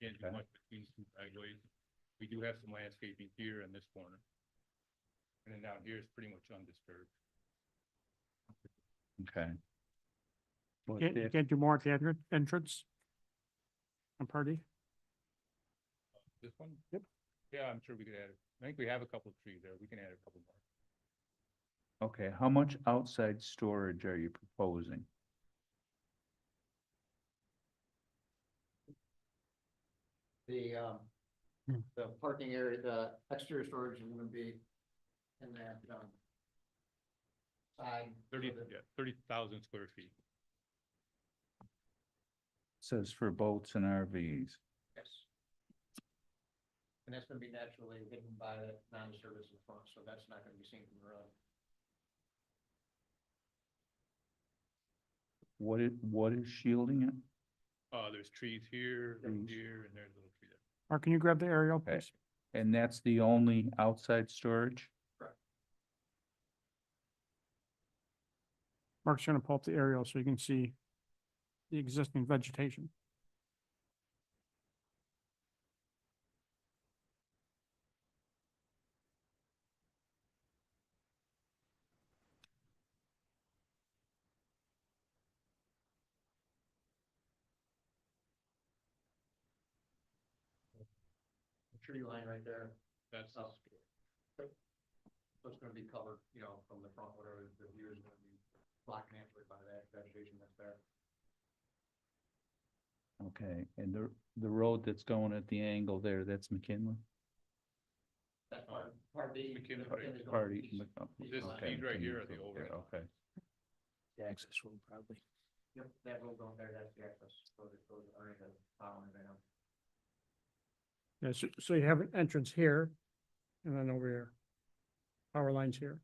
N: Can't do
H: Okay.
N: much between two driveways. We do have some landscaping here in this corner. And then down here is pretty much undisturbed.
H: Okay. But
A: You
H: that-
A: can't do more at the entrance? On Party?
N: This one?
A: Yep.
N: Yeah, I'm sure we could add it. I think we have a couple of trees there. We can add a couple more.
H: Okay, how much outside storage are you proposing?
K: The parking area, the exterior storage is gonna be in that, side.
N: 30,000 square feet.
H: Says for boats and RVs.
K: Yes. And that's gonna be naturally hidden by the non-service in front, so that's not gonna be seen from the road.
H: What is shielding it?
N: There's trees here,
H: Trees.
N: here, and there's a little tree there.
A: Mark, can you grab the aerial,
H: Okay.
A: please?
H: And that's the only outside storage?
A: Mark's gonna pull up the aerial so you can see the existing vegetation.
K: The tree line right there.
N: That's,
K: Oh. So it's gonna be covered, you know, from the front, whatever the view is gonna be blocked naturally by that vegetation that's there.
H: Okay, and the road that's going at the angle there, that's McKinley?
K: That's part of the.
N: McKinley,
K: the-
N: right.
K: the-
H: Party.
N: This,
H: Okay,
N: these right here are
H: McKinley,
N: the
H: okay,
N: overhang.
H: okay.
I: The access road probably.
K: Yep, that road going there, that's the access, so it goes underneath the town and then.
A: Yeah, so you have an entrance here and then over here. Power lines here.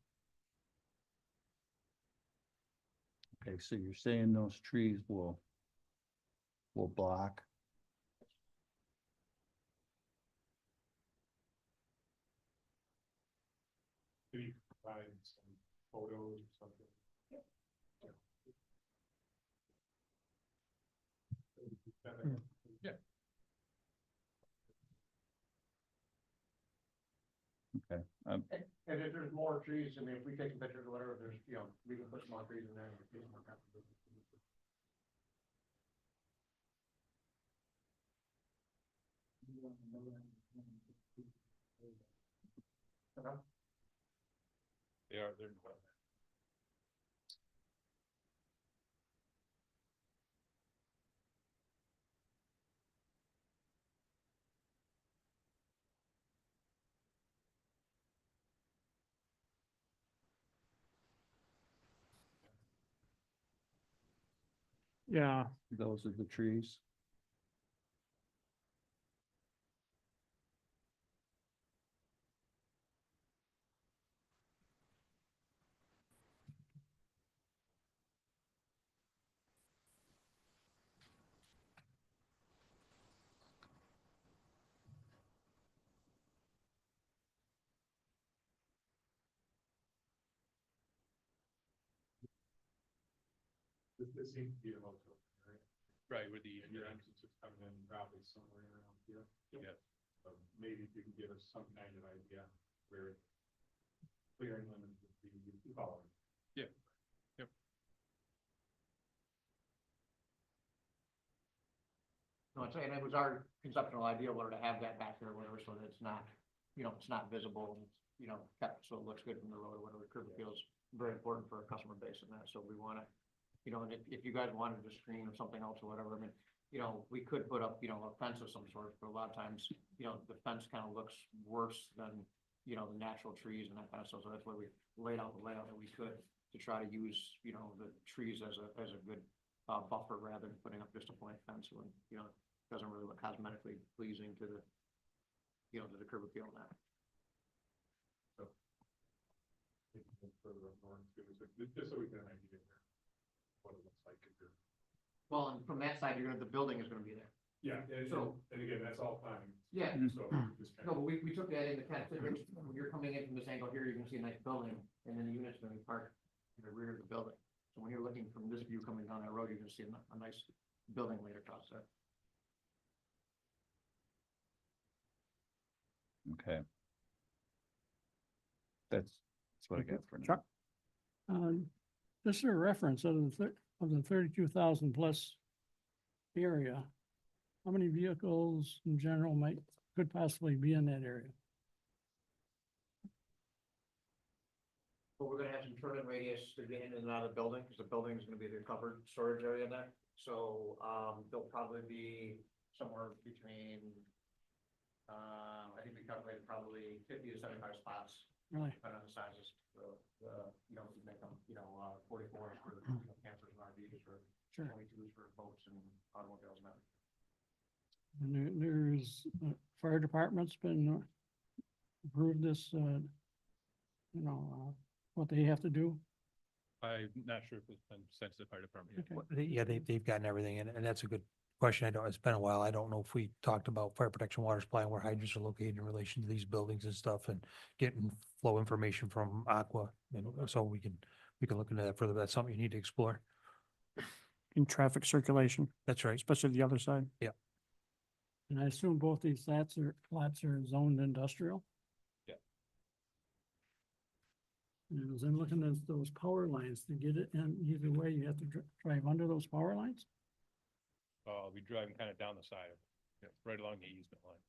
H: Okay, so you're saying those trees will block?
F: Can you provide some photos or something?
N: Yeah.
H: Okay,
K: And if there's more trees, I mean, if we take some pictures or whatever, there's, you know, we can put some more trees in there. And get some more comfortable. Okay.
N: They're.
A: Yeah,
H: those are the trees?
F: This seems to be a motel, right?
N: Right, where the,
F: And your entrance is coming in probably somewhere around here.
N: yeah,
F: So maybe if you can give us some kind of idea where clearing limits would be following.
K: No, I'm saying it was our conceptual idea, whether to have that back there or whatever, so that it's not, you know, it's not visible and, it's, you know, kept so it looks good from the road or whatever. Curb appeal is very important for our customer base and that, so we wanna, you know, and if you guys wanted to screen or something else or whatever, I mean, you know, we could put up, you know, a fence of some sort, but a lot of times, you know, the fence kind of looks worse than, you know, the natural trees and that kind of stuff, so that's why we laid out the layout that we could to try to use, you know, the trees as a good buffer rather than putting up just a blank fence when, you know, doesn't really look cosmetically pleasing to the, you know, to the curb appeal now.
F: Further up north, just so we get an idea of what it looks like if you're.
K: Well, and from that side, you're gonna, the building is gonna be there.
F: Yeah,
K: So-
F: and again, that's all fine.
K: Yeah.
F: So just kind
K: No,
F: of.
K: but we took that into consideration. When you're coming in from this angle here, you're gonna see a nice building, and then the unit's gonna be parked in the rear of the building. So when you're looking from this view coming down that road, you're gonna see a nice building later across there.
H: Okay. That's what I got for now.
A: Chuck?
G: Just a reference of the 32,000 plus area. How many vehicles in general could possibly be in that area?
K: But we're gonna have some turn-in radius to get in and out of the building, because the building is gonna be the covered storage area there. So, there'll probably be somewhere between, I think we calculated probably 50 to 75 spots,
G: Really?
K: depending on the sizes. You know, we make them, you know, 44 for, you know, campers and RVs, for
G: Sure.
K: 22s for boats and automobiles and everything.
G: And there's, fire department's been approved this, what they have to do.
N: I'm not sure if it's been sent to the fire department yet.
G: Okay.
B: Well, yeah, they've gotten everything, and that's a good question. I don't, it's been a while. I don't know if we talked about fire protection water supply and where hydrants are located in relation to these buildings and stuff, and getting flow information from Aqua, and so we can look into that further. That's something you need to explore.
A: In traffic circulation,
B: That's right.
A: especially the other side.
G: And I assume both these lots are zoned industrial?
N: Yeah.
G: And as I'm looking at those power lines, to get it in either way, you have to drive under those power lines?
N: I'll be driving kind of down the side of it, right along the easement line.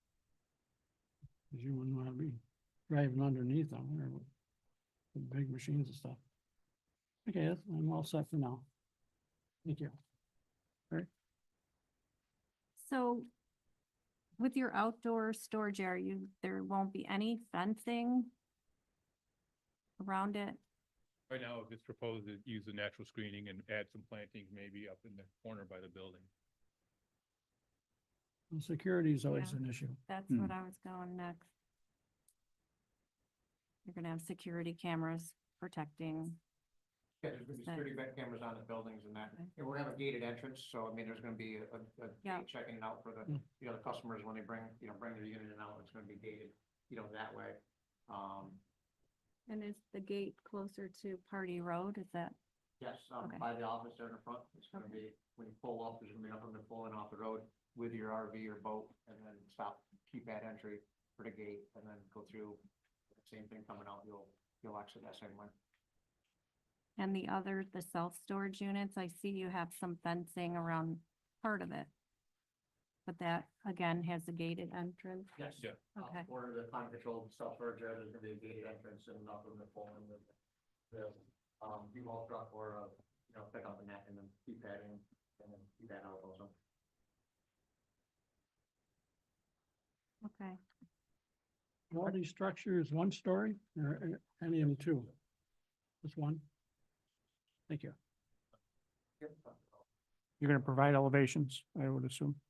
G: Cause you wouldn't wanna be driving underneath them or with big machines and stuff. Okay, I'm all set for now. Thank you.
E: So with your outdoor storage area, there won't be any fencing around it?
N: Right now, it's proposed to use the natural screening and add some plantings maybe up in the corner by the building.
G: Well, security is always
E: Yeah.
G: an issue.
E: That's
H: Hmm.
E: what I was going next. You're gonna have security cameras protecting.
K: Yeah, there's gonna be security cameras on the buildings and that,
E: Okay.
K: and we're gonna have a gated entrance, so I mean, there's gonna be a
E: Yeah.
K: gate checking it out for the,
G: Mm.
K: the customers when they bring their unit in and out, it's gonna be gated, that way.
E: And is the gate closer to Party Road? Is that?
K: Yes,
E: Okay.
K: by the office there in the front, it's gonna be, when you pull up, there's gonna be nothing to pull in off the road with your RV or boat, and then stop, keep that entry for the gate, and then go through. Same thing coming out, you'll exit that same way.
E: And the self-storage units, I see you have some fencing around part of it. But that, again, has a gated entrance.
K: Yes.
N: Yeah.
E: Okay.
K: Or the climate controlled self-storage area, there's gonna be a gated entrance and nothing to pull in with the, U-Haul truck or, pick up the net and then keep that in, and then keep that out also.
E: Okay.
G: Are all these structures one story or any of them two? Just one? Thank you.
A: You're gonna provide elevations, I would assume.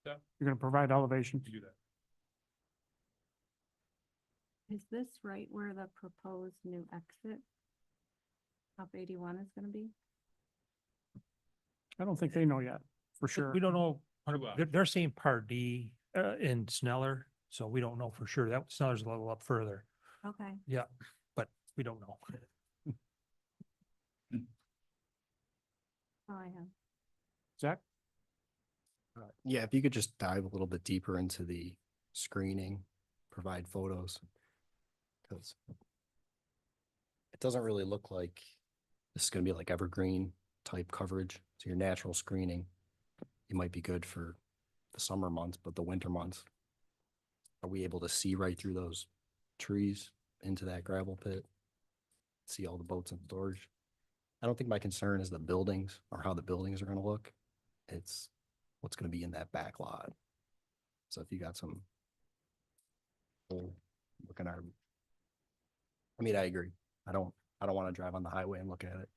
N: Yeah.
A: You're gonna provide elevations.
N: To do that.
E: Is this right where the proposed new exit up 81 is gonna be?
A: I don't think they know yet, for sure.
B: We don't know,
N: Two hours.
B: they're saying Part D, in Sneller, so we don't know for sure. That Sneller's a little up further.
E: Okay.
B: Yeah, but we don't know.
E: Oh, I have.
A: Zach?
O: Yeah, if you could just dive a little bit deeper into the screening, provide photos. Because it doesn't really look like this is gonna be like evergreen type coverage. So your natural screening, it might be good for the summer months, but the winter months, are we able to see right through those trees into that gravel pit? See all the boats in storage? I don't think my concern is the buildings or how the buildings are gonna look. It's what's gonna be in that back lot. So if you got some looking at, I mean, I agree. I don't want to drive on the highway and look at it.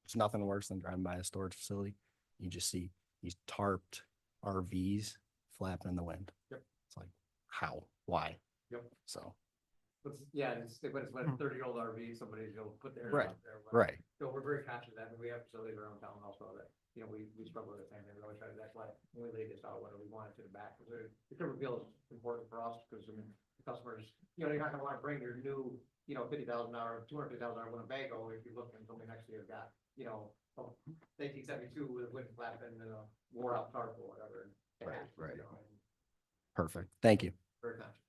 O: It's nothing worse than driving by a storage facility. You just see these tarped RVs flapping in the wind.
K: Yep.
O: It's like, how, why?
K: Yep.
O: So,
K: But it's like a 30-year-old RV, somebody's gonna put their.
O: Right,
K: out there, but-
O: right.
K: So we're very conscious of that, and we have facilities around town also that, we struggle with the same thing, we always try to, that's why when we laid this out, whether we want it to the back, because the curb appeal is important for us, because the customers, you're not gonna wanna bring your new, $50,000, $250,000 Winnebago if you're looking at something next to you, got, 1972 with a wind flapping and a wore out tarp or whatever. It
O: Right,
K: has to,
O: right.
K: and
O: Perfect. Thank you.
K: Very conscious.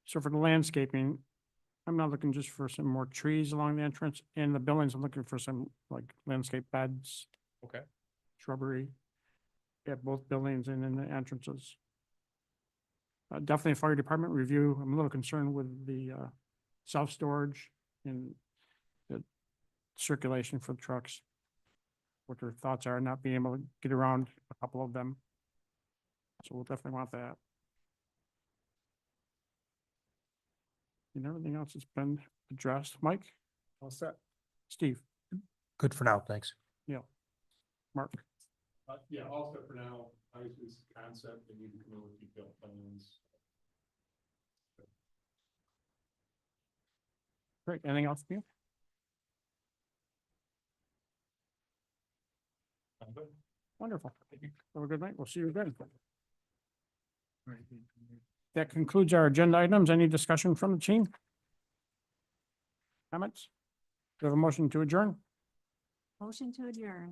A: So for the landscaping, I'm not looking just for some more trees along the entrance. In the buildings, I'm looking for some like landscape beds,
N: Okay.
A: shrubbery at both buildings and in the entrances. Definitely a fire department review. I'm a little concerned with the self-storage and the circulation for the trucks. What their thoughts are, not being able to get around a couple of them. So we'll definitely want that. And everything else has been addressed. Mike?
I: All set.
A: Steve?
B: Good for now, thanks.
A: Mark?
F: Yeah, all set for now. Obviously, it's a concept, they need to come in with detailed plans.
A: Great. Anything else for you? Wonderful. Have a good night. We'll see you again. That concludes our agenda items. Any discussion from the team? Comments? Do you have a motion to adjourn?
E: Motion to adjourn.